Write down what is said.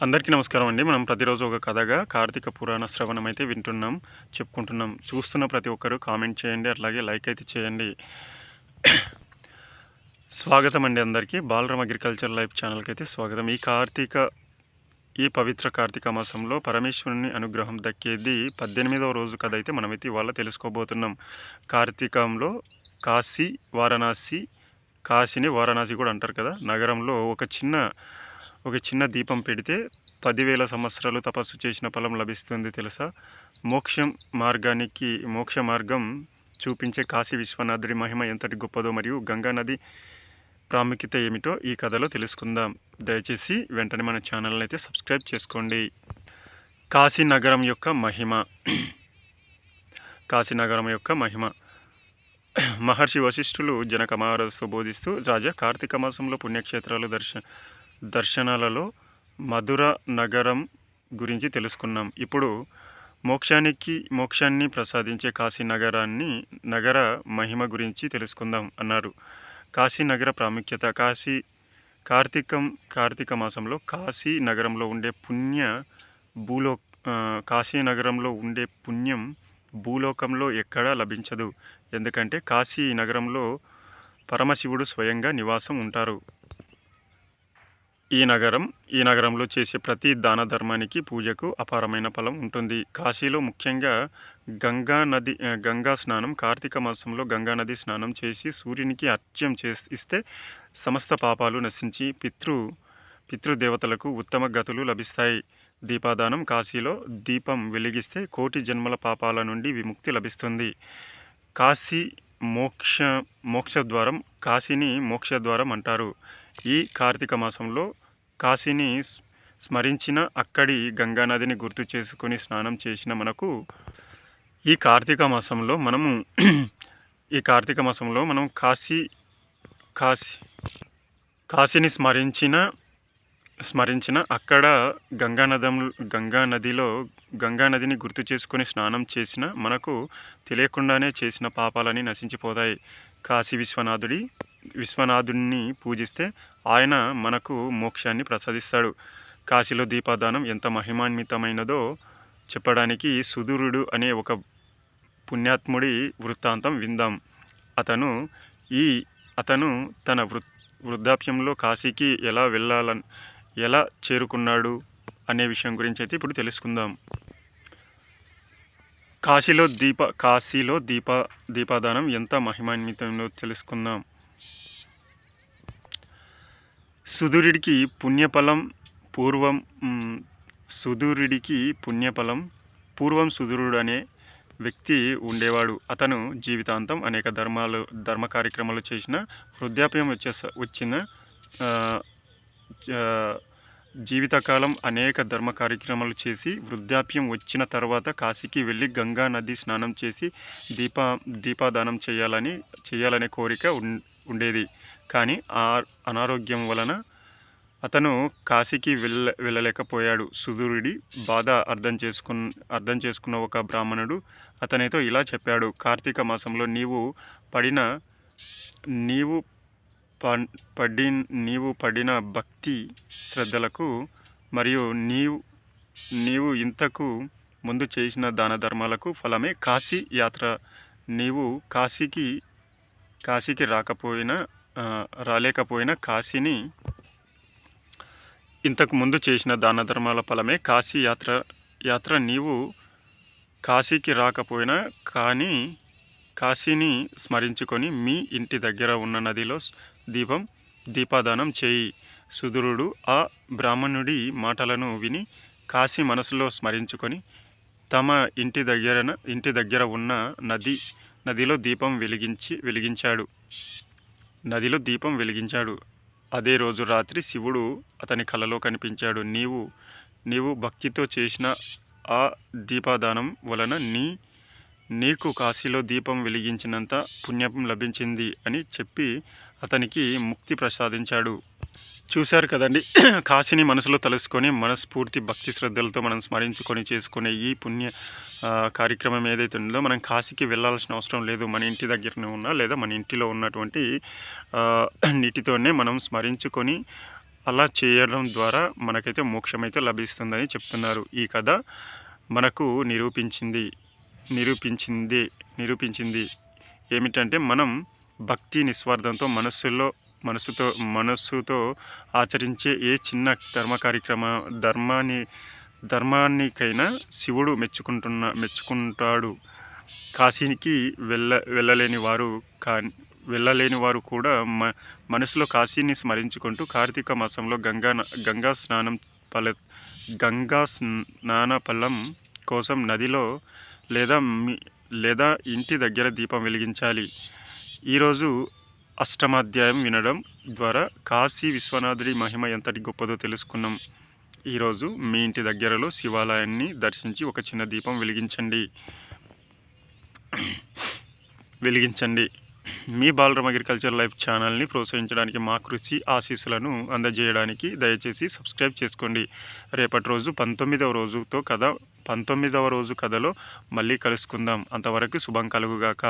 అందరికీ నమస్కారం అండి. మనం ప్రతిరోజు ఒక కథగా కార్తీక పురాణ శ్రవణం అయితే వింటున్నాం, చెప్పుకుంటున్నాం. చూస్తున్న ప్రతి ఒక్కరు కామెంట్ చేయండి, అట్లాగే లైక్ అయితే చేయండి. స్వాగతం అండి అందరికీ. బాలరామ్ అగ్రికల్చర్ లైఫ్ ఛానల్కి అయితే స్వాగతం. ఈ పవిత్ర కార్తీక మాసంలో పరమేశ్వరుని అనుగ్రహం దక్కేది 18వ రోజు కథ అయితే మనమైతే ఇవాళ తెలుసుకోబోతున్నాం. కార్తీకంలో కాశీని వారణాసి కూడా అంటారు కదా, నగరంలో ఒక చిన్న దీపం పెడితే 10,000 సంవత్సరాలు తపస్సు చేసిన ఫలం లభిస్తుంది తెలుసా? మోక్ష మార్గం చూపించే కాశీ విశ్వనాథుడి మహిమ ఎంతటి గొప్పదో మరియు గంగా నది ప్రాముఖ్యత ఏమిటో ఈ కథలో తెలుసుకుందాం. దయచేసి వెంటనే మన ఛానల్ని అయితే సబ్స్క్రైబ్ చేసుకోండి. కాశీ నగరం యొక్క మహిమ. మహర్షి వశిష్ఠులు జనక మహారాజుతో బోధిస్తూ, రాజా, కార్తీక మాసంలో పుణ్యక్షేత్రాలు దర్శనాలలో మధుర నగరం గురించి తెలుసుకున్నాం. ఇప్పుడు మోక్షాన్ని ప్రసాదించే కాశీ నగర మహిమ గురించి తెలుసుకుందాం అన్నారు. కాశీ నగర ప్రాముఖ్యత. కార్తీక మాసంలో కాశీ నగరంలో ఉండే పుణ్యం భూలోకంలో ఎక్కడా లభించదు. ఎందుకంటే కాశీ నగరంలో పరమశివుడు స్వయంగా నివాసం ఉంటారు. ఈ నగరంలో చేసే ప్రతి దాన ధర్మానికి, పూజకు అపారమైన ఫలం ఉంటుంది. కాశీలో ముఖ్యంగా గంగా స్నానం. కార్తీక మాసంలో గంగా నది స్నానం చేసి సూర్యునికి అర్ఘ్యం ఇస్తే సమస్త పాపాలు నశించి పితృదేవతలకు ఉత్తమ గతులు లభిస్తాయి. దీపదానం. కాశీలో దీపం వెలిగిస్తే కోటి జన్మల పాపాల నుండి విముక్తి లభిస్తుంది. కాశీని మోక్షద్వారం అంటారు. ఈ కార్తీక మాసంలో కాశీని స్మరించిన, అక్కడి గంగానదిని గుర్తు చేసుకొని స్నానం చేసిన మనకు ఈ కార్తీక మాసంలో మనం కాశీని స్మరించిన అక్కడ గంగానదిని గుర్తు చేసుకొని స్నానం చేసిన మనకు తెలియకుండానే చేసిన పాపాలని నశించిపోతాయి. కాశీ విశ్వనాథుడిని పూజిస్తే ఆయన మనకు మోక్షాన్ని ప్రసాదిస్తాడు. కాశీలో దీపదానం ఎంత మహిమాన్వితమైనదో చెప్పడానికి సుదూరుడు అనే ఒక పుణ్యాత్ముడి వృత్తాంతం విందాం. అతను తన వృద్ధాప్యంలో కాశీకి ఎలా చేరుకున్నాడు అనే విషయం గురించి అయితే ఇప్పుడు తెలుసుకుందాం. కాశీలో దీపదానం ఎంత మహిమాన్వితంలో తెలుసుకుందాం. సుదూరుడికి పూర్వం సుదూరుడు అనే వ్యక్తి ఉండేవాడు. అతను జీవితాంతం అనేక ధర్మ కార్యక్రమాలు చేసిన, వృద్ధాప్యం వచ్చిన జీవితకాలం అనేక ధర్మ కార్యక్రమాలు చేసి వృద్ధాప్యం వచ్చిన తర్వాత కాశీకి వెళ్ళి గంగా నది స్నానం చేసి దీపదానం చేయాలనే కోరిక ఉండేది. కానీ అనారోగ్యం వలన అతను కాశీకి వెళ్ళలేకపోయాడు. సుదూరుడి బాధ అర్థం చేసుకున్న ఒక బ్రాహ్మణుడు అతనితో ఇలా చెప్పాడు. కార్తీక మాసంలో నీవు పడిన భక్తి శ్రద్ధలకు మరియు నీవు ఇంతకు ముందు చేసిన దాన ధర్మాలకు ఫలమే కాశీ యాత్ర. నీవు కాశీకి రాలేకపోయినా ఇంతకు ముందు చేసిన దాన ధర్మాల ఫలమే కాశీ యాత్ర. నీవు కాశీకి రాకపోయినా కానీ కాశీని స్మరించుకొని మీ ఇంటి దగ్గర ఉన్న నదిలో దీపదానం చేయి. సుదూరుడు ఆ బ్రాహ్మణుడి మాటలను విని కాశీ మనసులో స్మరించుకొని తమ ఇంటి దగ్గర ఉన్న నదిలో దీపం వెలిగించాడు. అదే రోజు రాత్రి శివుడు అతని కలలో కనిపించాడు. నీవు భక్తితో చేసిన ఆ దీపదానం వలన నీకు కాశీలో దీపం వెలిగించినంత పుణ్యం లభించింది అని చెప్పి అతనికి ముక్తి ప్రసాదించాడు. చూశారు కదండి, కాశీని మనసులో తలుసుకొని మనస్ఫూర్తి భక్తి శ్రద్ధలతో మనం స్మరించుకొని చేసుకునే ఈ పుణ్య కార్యక్రమం ఏదైతే ఉందో మనం కాశీకి వెళ్ళాల్సిన అవసరం లేదు. మన ఇంటి దగ్గరనే ఉన్నా లేదా మన ఇంటిలో ఉన్నటువంటి నీటితోనే మనం స్మరించుకొని అలా చేయడం ద్వారా మనకైతే మోక్షమైతే లభిస్తుందని చెప్తున్నారు. ఈ కథ మనకు నిరూపించింది ఏమిటంటే, మనం భక్తి నిస్వార్థంతో మనస్సుతో ఆచరించే ఏ చిన్న ధర్మానికైనా శివుడు మెచ్చుకుంటాడు. కాశీనికి వెళ్ళలేని వారు కూడా మనసులో కాశీని స్మరించుకుంటూ కార్తీక మాసంలో గంగా స్నాన ఫలం కోసం నదిలో లేదా ఇంటి దగ్గర దీపం వెలిగించాలి. ఈరోజు అష్టమాధ్యాయం వినడం ద్వారా కాశీ విశ్వనాథుడి మహిమ ఎంతటి గొప్పదో తెలుసుకున్నాం. ఈరోజు మీ ఇంటి దగ్గరలో శివాలయాన్ని దర్శించి ఒక చిన్న దీపం వెలిగించండి. మీ బాలరామ్ అగ్రికల్చర్ లైఫ్ ఛానల్ని ప్రోత్సహించడానికి, మా కృషి ఆశీస్సులను అందజేయడానికి దయచేసి సబ్స్క్రైబ్ చేసుకోండి. రేపటి రోజు 19వ రోజు కథలో మళ్ళీ కలుసుకుందాం. అంతవరకు శుభం కలుగుగాక.